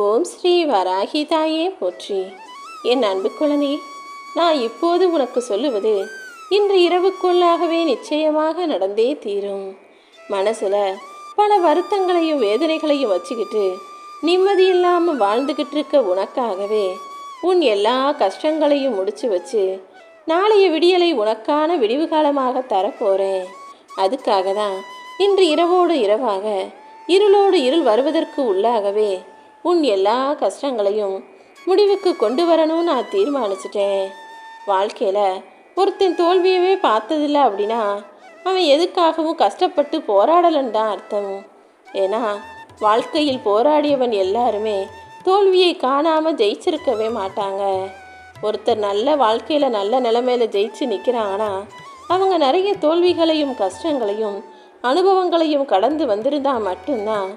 ஓம் ஸ்ரீ வராகி தாயே போற்றி. என் அன்பு குழந்தை, நான் இப்போது உனக்கு சொல்லுவது இன்று இரவுக்குள்ளாகவே நிச்சயமாக நடந்தே தீரும். மனசுல பல வருத்தங்களையும் வேதனைகளையும் வச்சுக்கிட்டு நிம்மதி இல்லாமல் வாழ்ந்துக்கிட்டு இருக்க உனக்காகவே உன் எல்லா கஷ்டங்களையும் முடிச்சு வச்சு நாளைய விடியலை உனக்கான விடிவு காலமாக தரப்போகிறேன். அதுக்காக தான் இன்று இரவோடு இரவாக இருளோடு இருள் வருவதற்கு உள்ளாகவே உன் எல்லா கஷ்டங்களையும் முடிவுக்கு கொண்டு வரணும்னு நான் தீர்மானிச்சிட்டேன். வாழ்க்கையில் ஒருத்தன் தோல்வியவே பார்த்ததில்லை அப்படின்னா அவன் எதுக்காகவும் கஷ்டப்பட்டு போராடலன்னு தான் அர்த்தம். ஏன்னா வாழ்க்கையில் போராடியவன் எல்லாருமே தோல்வியை காணாமல் ஜெயிச்சிருக்கவே மாட்டாங்க. ஒருத்தர் நல்ல வாழ்க்கையில் நல்ல நிலைமையில ஜெயிச்சு நிற்கிறாங்கன்னா அவங்க நிறைய தோல்விகளையும் கஷ்டங்களையும் அனுபவங்களையும் கடந்து வந்திருந்தால் மட்டும்தான்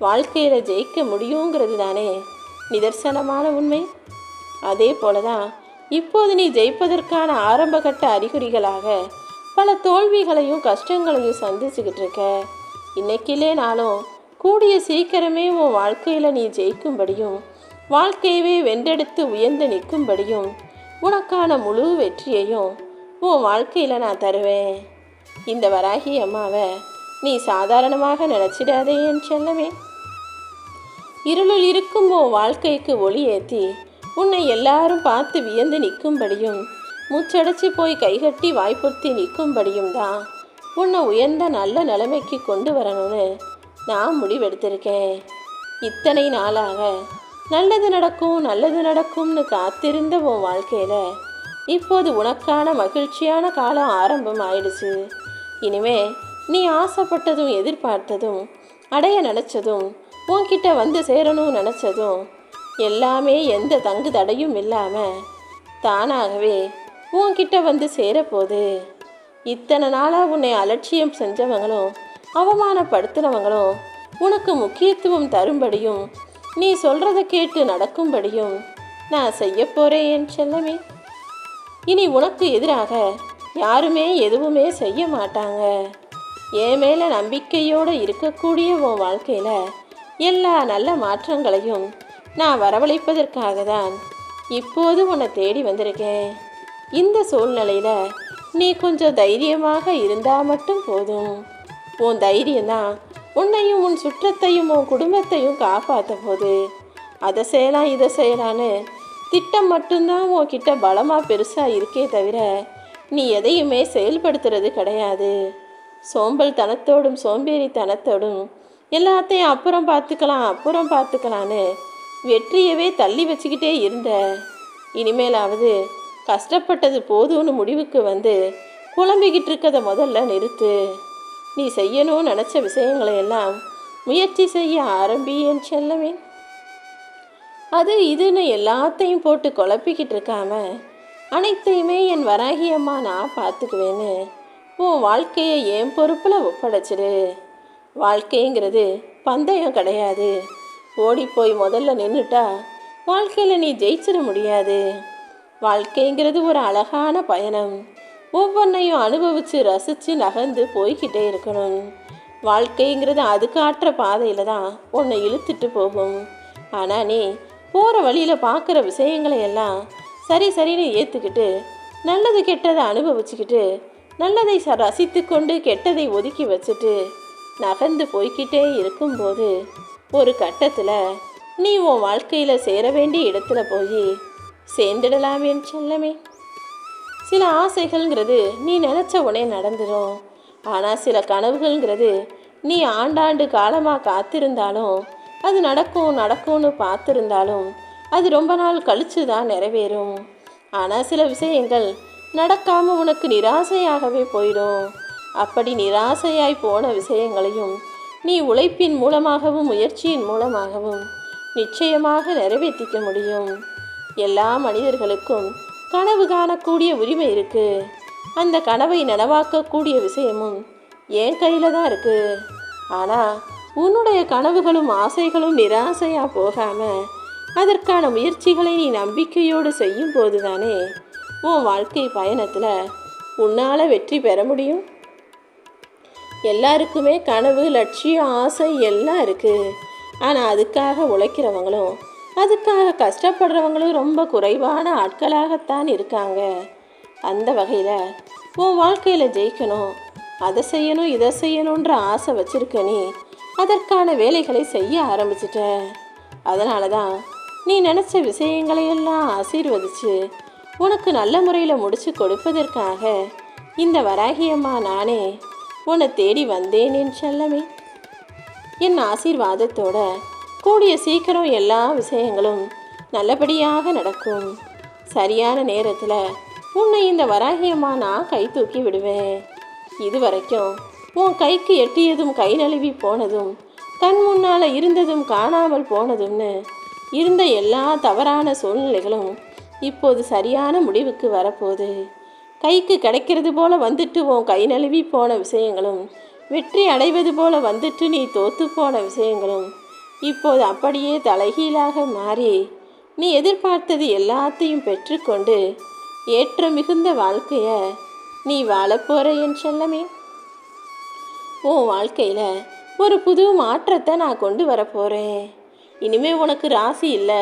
வாழ்க்கையில் ஜெயிக்க முடியுங்கிறது தானே நிதர்சனமான உண்மை. அதே போல தான் இப்போது நீ ஜெயிப்பதற்கான ஆரம்பகட்ட அறிகுறிகளாக பல தோல்விகளையும் கஷ்டங்களையும் சந்திச்சுக்கிட்டு இருக்க. இன்னைக்கிலே நாளும் கூடிய சீக்கிரமே உன் வாழ்க்கையில் நீ ஜெயிக்கும்படியும் வாழ்க்கையவே வென்றெடுத்து உயர்ந்து நிற்கும்படியும் உனக்கான முழு வெற்றியையும் உன் வாழ்க்கையில் நான் தருவேன். இந்த வராகி அம்மாவை நீ சாதாரணமாக நினச்சிடாதே என் செல்லமே. இருளில் இருக்கும் உன் வாழ்க்கைக்கு ஒளி ஏற்றி உன்னை எல்லாரும் பார்த்து வியந்து நிற்கும்படியும் மூச்சடைச்சி போய் கைகட்டி வாய்ப்புறுத்தி நிற்கும்படியும் தான் உன்னை உயர்ந்த நல்ல நிலைமைக்கு கொண்டு வரணும்னு நான் முடிவெடுத்திருக்கேன். இத்தனை நாளாக நல்லது நடக்கும் நல்லது நடக்கும்னு காத்திருந்த உன் வாழ்க்கையில் இப்போது உனக்கான மகிழ்ச்சியான காலம் ஆரம்பம் ஆயிடுச்சு. இனிமே நீ ஆசைப்பட்டதும் எதிர்பார்த்ததும் அடைய நினச்சதும் உன்கிட்ட வந்து சேரணும்னு நினச்சதும் எல்லாமே எந்த தங்கு தடையும் இல்லாமல் தானாகவே உன்கிட்ட வந்து சேரப்போகுது. இத்தனை நாளாக உன்னை அலட்சியம் செஞ்சவங்களும் அவமானப்படுத்தினவங்களும் உனக்கு முக்கியத்துவம் தரும்படியும் நீ சொல்கிறத கேட்டு நடக்கும்படியும் நான் செய்ய போகிறேன் என் செல்லமே. இனி உனக்கு எதிராக யாருமே எதுவுமே செய்ய மாட்டாங்க. என் மேலே நம்பிக்கையோடு இருக்கக்கூடிய உன் வாழ்க்கையில் எல்லா நல்ல மாற்றங்களையும் நான் வரவழைப்பதற்காக தான் இப்போது உன்னை தேடி வந்திருக்கேன். இந்த சூழ்நிலையில் நீ கொஞ்சம் தைரியமாக இருந்தால் மட்டும் போதும். உன் தைரியம்தான் உன்னையும் உன் சுற்றத்தையும் உன் குடும்பத்தையும் காப்பாற்ற போது. அதை செய்யலாம் இதை செய்யலான்னு திட்டம் மட்டும்தான் உன்கிட்ட பலமாக பெருசாக இருக்கே தவிர நீ எதையுமே செயல்படுத்துறது கிடையாது. சோம்பல் தனத்தோடும் சோம்பேறித்தனத்தோடும் எல்லாத்தையும் அப்புறம் பார்த்துக்கலான்னு வெற்றியவே தள்ளி வச்சுக்கிட்டே இருந்த. இனிமேலாவது கஷ்டப்பட்டது போதும்னு முடிவுக்கு வந்து புலம்பிக்கிட்டு இருக்கதை முதல்ல நிறுத்து. நீ செய்யணும்னு நினச்ச விஷயங்களை எல்லாம் முயற்சி செய்ய ஆரம்பியேன்னு செல்லவே. அது இதுன்னு எல்லாத்தையும் போட்டு குழப்பிக்கிட்டு இருக்காம அனைத்தையுமே என் வராகி அம்மா நான் பார்த்துக்குவேன்னு உன் வாழ்க்கையை என் பொறுப்பில் ஒப்படைச்சிடு. வாழ்க்கைங்கிறது பந்தயம் கிடையாது. ஓடிப்போய் முதல்ல நின்றுட்டா வாழ்க்கையில் நீ ஜெயிச்சிட முடியாது. வாழ்க்கைங்கிறது ஒரு அழகான பயணம். ஒவ்வொன்றையும் அனுபவித்து ரசித்து நகர்ந்து போய்கிட்டே இருக்கணும். வாழ்க்கைங்கிறது அது காட்டுற பாதையில் தான் உன்னை இழுத்துட்டு போகும். ஆனால் நீ போகிற வழியில் பார்க்குற விஷயங்களை எல்லாம் சரின்னு ஏற்றுக்கிட்டு நல்லது கெட்டதை அனுபவிச்சுக்கிட்டு நல்லதை ரசித்து கொண்டு கெட்டதை ஒதுக்கி வச்சுட்டு நகர்ந்து போய்கிட்டே இருக்கும்போது ஒரு கட்டத்தில் நீ உன் வாழ்க்கையில் சேர வேண்டிய இடத்துல போய் சேர்ந்துடலாமேன்னு செல்லமே. சில ஆசைகள்ங்கிறது நீ நினச்ச உடனே நடந்துடும். ஆனால் சில கனவுகள்ங்கிறது நீ ஆண்டாண்டு காலமாக காத்திருந்தாலும் அது நடக்கும்னு பார்த்துருந்தாலும் அது ரொம்ப நாள் கழித்து தான் நிறைவேறும். ஆனால் சில விஷயங்கள் நடக்காமல் உனக்கு நிராசையாகவே போயிடும். அப்படி நிராசையாய் போன விஷயங்களையும் நீ உழைப்பின் மூலமாகவும் முயற்சியின் மூலமாகவும் நிச்சயமாக நிறைவேற்றிக்க முடியும். எல்லா மனிதர்களுக்கும் கனவு காணக்கூடிய உரிமை இருக்குது. அந்த கனவை நனவாக்கக்கூடிய விஷயமும் என் கையில் தான் இருக்குது. ஆனால் உன்னுடைய கனவுகளும் ஆசைகளும் நிராசையாக போகாமல் அதற்கான முயற்சிகளை நீ நம்பிக்கையோடு செய்யும் போது தானே உன் வாழ்க்கை பயணத்தில் உன்னால் வெற்றி பெற முடியும். எல்லாருக்குமே கனவு லட்சியம் ஆசை எல்லாம் இருக்குது. ஆனால் அதுக்காக உழைக்கிறவங்களும் அதுக்காக கஷ்டப்படுறவங்களும் ரொம்ப குறைவான ஆட்களாகத்தான் இருக்காங்க. அந்த வகையில் உன் வாழ்க்கையில் ஜெயிக்கணும், அதை செய்யணும் இதை செய்யணுன்ற ஆசை வச்சிருக்க நீ அதற்கான வேலைகளை செய்ய ஆரம்பிச்சிட்ட. அதனால தான் நீ நினச்ச விஷயங்களையெல்லாம் ஆசீர்வதிச்சு உனக்கு நல்ல முறையில் முடிச்சு கொடுப்பதற்காக இந்த வராகியம்மா நானே உன்னை தேடி வந்தேன் என் செல்லமே. என் ஆசீர்வாதத்தோட கூடிய சீக்கிரம் எல்லா விஷயங்களும் நல்லபடியாக நடக்கும். சரியான நேரத்தில் உன்னை இந்த வராகியம்மா நான் கை தூக்கி விடுவேன். இது வரைக்கும் உன் கைக்கு எட்டியதும் கை நழுவி போனதும் கண் முன்னால் இருந்ததும் காணாமல் போனதும்னு இருந்த எல்லா தவறான சூழ்நிலைகளும் இப்போது சரியான முடிவுக்கு வரப்போகுது. கைக்கு கிடைக்கிறது போல வந்துட்டு உன் கை நழுவி போன விஷயங்களும் வெற்றி அடைவது போல வந்துட்டு நீ தோற்று போன விஷயங்களும் இப்போது அப்படியே தலைகீழாக மாறி நீ எதிர்பார்த்தது எல்லாத்தையும் பெற்றுக்கொண்டு ஏற்ற மிகுந்த வாழ்க்கையை நீ வாழப்போற என் செல்லமே. உன் வாழ்க்கையில் ஒரு புது மாற்றத்தை நான் கொண்டு வரப்போகிறேன். இனிமேல் உனக்கு ராசி இல்லை,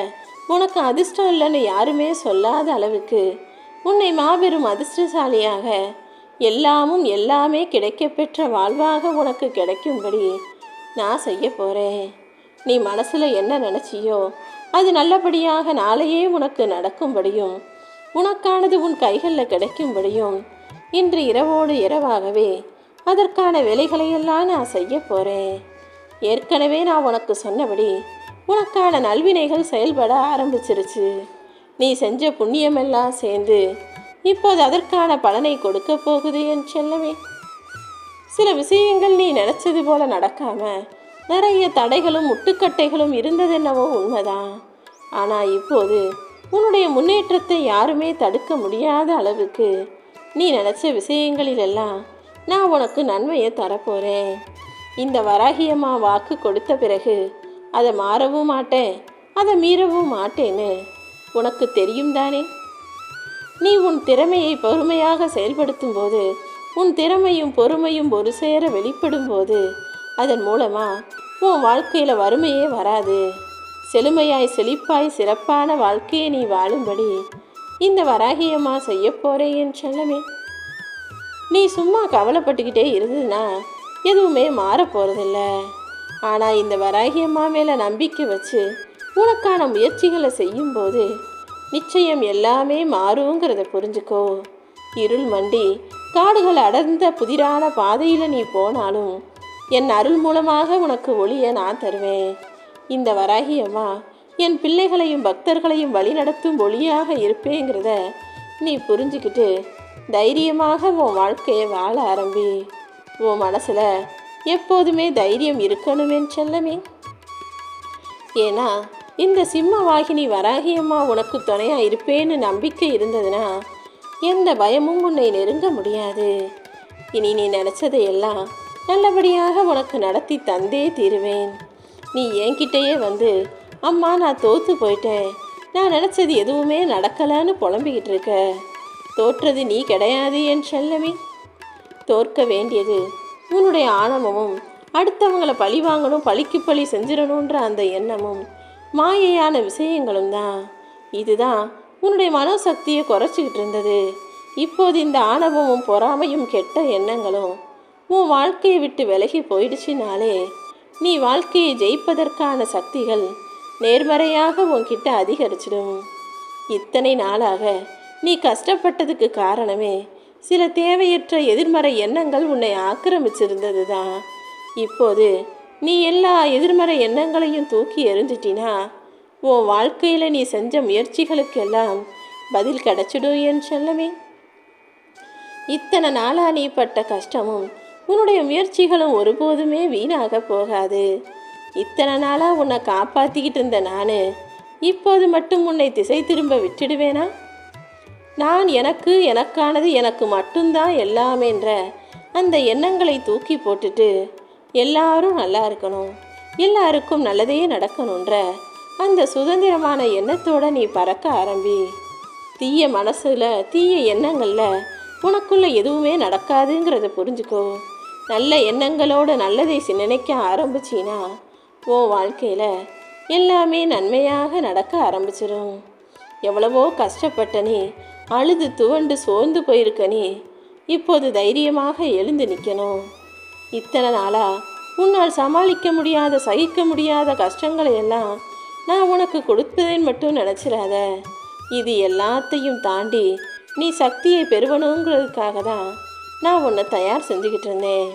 உனக்கு அதிர்ஷ்டம் இல்லைன்னு யாருமே சொல்லாத அளவுக்கு உன்னை மாபெரும் அதிர்ஷ்டசாலியாக எல்லாமும் எல்லாமே கிடைக்கப்பெற்ற வாழ்வாக உனக்கு கிடைக்கும்படி நான் செய்ய போகிறேன். நீ மனசில் என்ன நினச்சியோ அது நல்லபடியாக நாளையே உனக்கு நடக்கும்படியும் உனக்கானது உன் கைகளில் கிடைக்கும்படியும் இன்று இரவோடு இரவாகவே அதற்கான வேலைகளையெல்லாம் நான் செய்ய போகிறேன். ஏற்கனவே நான் உனக்கு சொன்னபடி உனக்கான நல்வினைகள் செயல்பட ஆரம்பிச்சிருச்சு. நீ செஞ்ச புண்ணியமெல்லாம் சேர்ந்து இப்போது அதற்கான பலனை கொடுக்க போகுது என் செல்லமே. சில விஷயங்கள் நீ நினச்சது போல நடக்காம நிறைய தடைகளும் முட்டுக்கட்டைகளும் இருந்ததென்னவோ உண்மைதான். ஆனால் இப்போது உன்னுடைய முன்னேற்றத்தை யாருமே தடுக்க முடியாத அளவுக்கு நீ நினச்ச விஷயங்களிலெல்லாம் நான் உனக்கு நன்மையை தரப்போகிறேன். இந்த வராகியம்மா வாக்கு கொடுத்த பிறகு அதை மாறவும் மாட்டேன், அதை மீறவும் மாட்டேன்னு உனக்கு தெரியும் தானே. நீ உன் திறமையை பொறுமையாக செயல்படுத்தும் போது உன் திறமையும் பொறுமையும் ஒரு சேர வெளிப்படும் போது அதன் மூலமாக உன் வாழ்க்கையில் வறுமையே வராது. செழுமையாய் செழிப்பாய் சிறப்பான வாழ்க்கையை நீ வாழும்படி இந்த வராகியம்மா செய்ய போகிறேன் என் செல்லமே. நீ சும்மா கவலைப்பட்டுக்கிட்டே இருந்ததுன்னா எதுவுமே மாற போகிறதில்ல. ஆனால் இந்த வராகியம்மா மேலே நம்பிக்கை வச்சு உனக்கான முயற்சிகளை செய்யும்போது நிச்சயம் எல்லாமே மாறுங்கிறத புரிஞ்சுக்கோ. இருள் மண்டி காடுகள் அடர்ந்த புதிரான பாதையில் நீ போனாலும் என் அருள் மூலமாக உனக்கு ஒளியை நான் தருவேன். இந்த வராகியம்மா என் பிள்ளைகளையும் பக்தர்களையும் வழிநடத்தும் ஒளியாக இருப்பேங்கிறத நீ புரிஞ்சுக்கிட்டு தைரியமாக உன் வாழ்க்கையை வாழ ஆரம்பி. உன் மனசில் எப்போதுமே தைரியம் இருக்கணுமேன்னு செல்லமே. ஏன்னா இந்த சிம்ம வாகினி வராகியம்மா உனக்கு துணையாக இருப்பேன்னு நம்பிக்கை இருந்ததுன்னா எந்த பயமும் உன்னை நெருங்க முடியாது. இனி நீ நினச்சதையெல்லாம் நல்லபடியாக உனக்கு நடத்தி தந்தே தீருவேன். நீ என்கிட்டயே வந்து அம்மா நான் தோற்று போயிட்டேன், நான் நினச்சது எதுவுமே நடக்கலைன்னு புலம்பிக்கிட்டு இருக்க. தோற்றது நீ கிடையாது என் செல்லமே. தோற்க வேண்டியது உன்னுடைய ஆணவமும் அடுத்தவங்களை பழி வாங்கணும் பழிக்கு பழி செஞ்சிடணுன்ற அந்த எண்ணமும் மாயையான விஷயங்களும் தான். இதுதான் உன்னுடைய மனோசக்தியை குறைச்சிக்கிட்டு இருந்தது. இப்போது இந்த ஆணவமும் பொறாமையும் கெட்ட எண்ணங்களும் உன் வாழ்க்கையை விட்டு விலகி போயிடுச்சுனாலே நீ வாழ்க்கையை ஜெயிப்பதற்கான சக்திகள் நேர்மறையாக உன்கிட்ட அதிகரிச்சிடும். இத்தனை நாளாக நீ கஷ்டப்பட்டதுக்கு காரணமே சில தேவையற்ற எதிர்மறை எண்ணங்கள் உன்னை ஆக்கிரமிச்சிருந்தது தான். இப்போது நீ எல்லா எதிர்மறை எண்ணங்களையும் தூக்கி எறிஞ்சிட்டினா உன் வாழ்க்கையில் நீ செஞ்ச முயற்சிகளுக்கெல்லாம் பதில் கிடைச்சிடும் என் செல்லமே. இத்தனை நாளாக நீ பட்ட கஷ்டமும் உன்னுடைய முயற்சிகளும் ஒருபோதுமே வீணாக போகாது. இத்தனை நாளாக உன்னை காப்பாற்றிக்கிட்டு இருந்த நான் இப்போது மட்டும் உன்னை திசை திரும்ப விட்டுடுவேனா? நான் எனக்கானது எனக்கு மட்டும்தான் எல்லாமேன்ற அந்த எண்ணங்களை தூக்கி போட்டுட்டு எல்லாரும் நல்லா இருக்கணும், எல்லாருக்கும் நல்லதே நடக்கணுன்ற அந்த சுதந்திரமான எண்ணத்தோடு நீ பறக்க ஆரம்பி. தீய மனசில் தீய எண்ணங்களில் உனக்குள்ளே எதுவுமே நடக்காதுங்கிறத புரிஞ்சுக்கோ. நல்ல எண்ணங்களோடு நல்லதை நினைக்க ஆரம்பிச்சின்னா உன் வாழ்க்கையில் எல்லாமே நன்மையாக நடக்க ஆரம்பிச்சிடும். எவ்வளவோ கஷ்டப்பட்ட நீ, அழுது துவண்டு சோர்ந்து போயிருக்க நீ இப்போது தைரியமாக எழுந்து நிற்கணும். இத்தனை நாளாக உன்னால் சமாளிக்க முடியாத சகிக்க முடியாத கஷ்டங்களை எல்லாம் நான் உனக்கு கொடுப்பதேன்னு மட்டும் நினச்சிடாத. இது எல்லாத்தையும் தாண்டி நீ சக்தியை பெறுவணுங்கிறதுக்காக தான் நான் உன்னை தயார் செஞ்சுக்கிட்டு இருந்தேன்.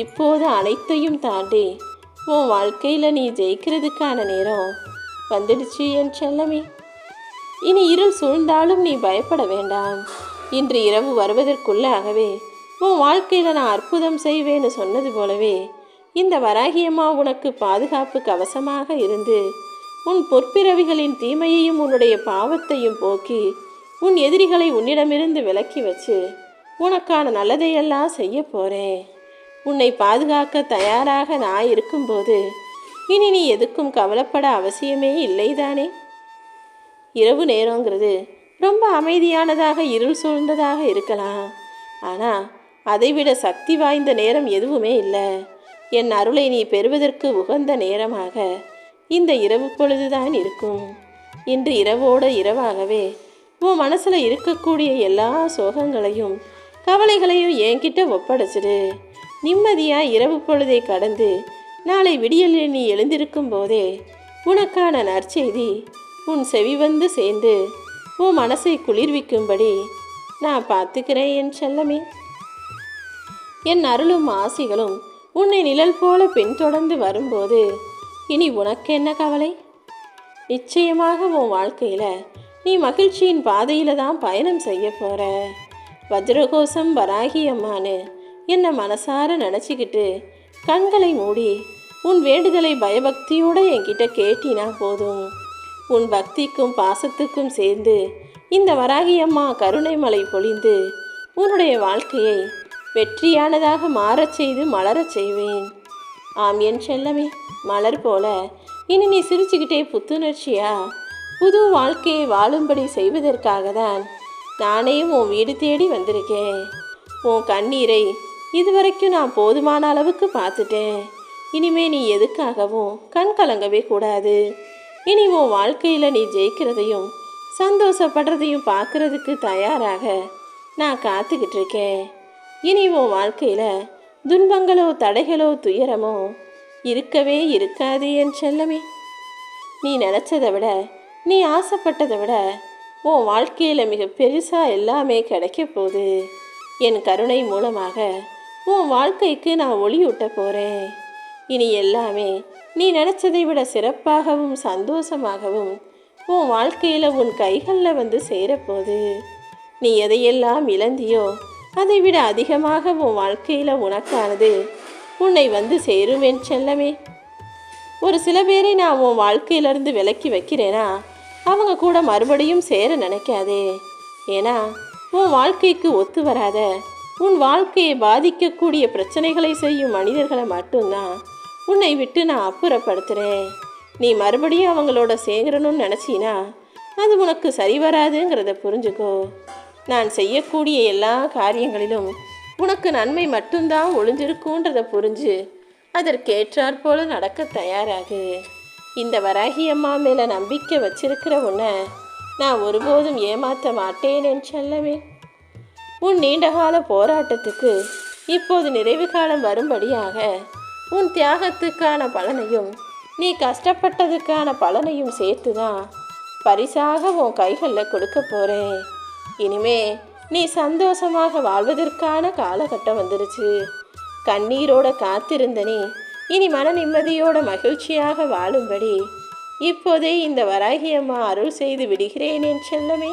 இப்போது அனைத்தையும் தாண்டி உன் வாழ்க்கையில் நீ ஜெயிக்கிறதுக்கான நேரம் வந்துடுச்சு என் செல்லமே. இனி இருள் சூழ்ந்தாலும் நீ பயப்பட வேண்டாம். இன்று இரவு வருவதற்குள்ளாகவே உன் வாழ்க்கையில் நான் அற்புதம் செய்வேன்னு சொன்னது போலவே இந்த வராகியம்மா உனக்கு பாதுகாப்பு கவசமாக இருந்து உன் பொற்பிறவிகளின் தீமையையும் உன்னுடைய பாவத்தையும் போக்கி உன் எதிரிகளை உன்னிடமிருந்து விலக்கி வச்சு உனக்கான நல்லதையெல்லாம் செய்ய போகிறேன். உன்னை பாதுகாக்க தயாராக நான் இருக்கும்போது இனி நீ எதுக்கும் கவலைப்பட அவசியமே இல்லைதானே. இரவு நேரங்கிறது ரொம்ப அமைதியானதாக இருள் சூழ்ந்ததாக இருக்கலாம். ஆனால் அதைவிட சக்தி வாய்ந்த நேரம் எதுவுமே இல்லை. என் அருளை நீ பெறுவதற்கு உகந்த நேரமாக இந்த இரவு பொழுதுதான் இருக்கும். இன்று இரவோடு இரவாகவே உன் மனசில் இருக்கக்கூடிய எல்லா சோகங்களையும் கவலைகளையும் என்கிட்ட ஒப்படைச்சிடு. நிம்மதியாக இரவு பொழுதை கடந்து நாளை விடியலில் நீ எழுந்திருக்கும் போதே உனக்கான நற்செய்தி உன் செவி வந்து சேர்ந்து உன் மனசை குளிர்விக்கும்படி நான் பார்த்துக்கிறேன் என் செல்லமே. என் அருளும் ஆசிகளும் உன்னை நிழல் போல பின்தொடர்ந்து வரும்போது இனி உனக்கு என்ன கவலை? நிச்சயமாக உன் வாழ்க்கையில் நீ மகிழ்ச்சியின் பாதையில் தான் பயணம் செய்ய போகிற. வஜ்ரகோசம் வராகி அம்மானு என்னை மனசார நினச்சிக்கிட்டு கண்களை மூடி உன் வேண்டுதலை பயபக்தியோடு என்கிட்ட கேட்டினா போதும். உன் பக்திக்கும் பாசத்துக்கும் சேர்ந்து இந்த வராகி அம்மா கருணை மலை பொழிந்து உன்னுடைய வாழ்க்கையை வெற்றியானதாக மாறச் செய்து மலரச் செய்வேன். ஆம் என் செல்லமே, மலர் போல இனி நீ சிரிச்சுக்கிட்டே புத்துணர்ச்சியா புது வாழ்க்கையை வாழும்படி செய்வதற்காக தான் நானே உன் வீடு தேடி வந்திருக்கேன். உன் கண்ணீரை இதுவரைக்கும் நான் போதுமான அளவுக்கு பார்த்துட்டேன். இனிமே நீ எதுக்காகவும் கண் கலங்கவே கூடாது. இனி உன் வாழ்க்கையில் நீ ஜெயிக்கிறதையும் சந்தோஷப்படுறதையும் பார்க்குறதுக்கு தயாராக நான் காத்துக்கிட்டு இருக்கேன். இனி உன் வாழ்க்கையில் துன்பங்களோ தடைகளோ துயரமோ இருக்கவே இருக்காது என் செல்லமே. நீ நினச்சதை விட நீ ஆசைப்பட்டதை விட உன் வாழ்க்கையில் மிக பெருசாக எல்லாமே கிடைக்க போகுது. என் கருணை மூலமாக உன் வாழ்க்கைக்கு நான் ஒளியூட்ட போகிறேன். இனி எல்லாமே நீ நினச்சதை விட சிறப்பாகவும் சந்தோஷமாகவும் உன் வாழ்க்கையில் உன் கைகளில் வந்து சேரப்போகுது. நீ எதையெல்லாம் இழந்தியோ அதை விட அதிகமாக உன் வாழ்க்கையில் உனக்கானது உன்னை வந்து சேரும் என் செல்லமே. ஒரு சில பேரை நான் உன் வாழ்க்கையிலேருந்து விலக்கி வைக்கிறேனா அவங்க கூட மறுபடியும் சேர நினைக்காதே. ஏன்னா உன் வாழ்க்கைக்கு ஒத்து வராத உன் வாழ்க்கையை பாதிக்கக்கூடிய பிரச்சனைகளை செய்யும் மனிதர்களை மட்டும்தான் உன்னை விட்டு நான் அப்புறப்படுத்துகிறேன். நீ மறுபடியும் அவங்களோட சேரணும்னு நினச்சினா அது உனக்கு சரி வராதுங்கிறத புரிஞ்சுக்கோ. நான் செய்யக்கூடிய எல்லா காரியங்களிலும் உனக்கு நன்மை மட்டும்தான் ஒளிஞ்சிருக்குன்றதை புரிஞ்சு அதற்கேற்றாற் போல நடக்க தயாராகு. இந்த வராகி அம்மா மேலே நம்பிக்கை வச்சிருக்கிற உன்னை நான் ஒருபோதும் ஏமாற்ற மாட்டேன் என்று சொல்லவே. உன் நீண்டகால போராட்டத்துக்கு இப்போது நிறைவு காலம் வரும்படியாக உன் தியாகத்துக்கான பலனையும் நீ கஷ்டப்பட்டதுக்கான பலனையும் சேர்த்து தான் பரிசாக உன் கைகளில் கொடுக்க போகிறேன். இனிமே நீ சந்தோஷமாக வாழ்வதற்கான காலகட்டம் வந்துருச்சு. கண்ணீரோட காத்திருந்த நீ இனி மன நிம்மதியோட மகிழ்ச்சியாக வாழும்படி இப்போதே இந்த வராகி அம்மா அருள் செய்து விடுகிறேன் என் செல்லமே.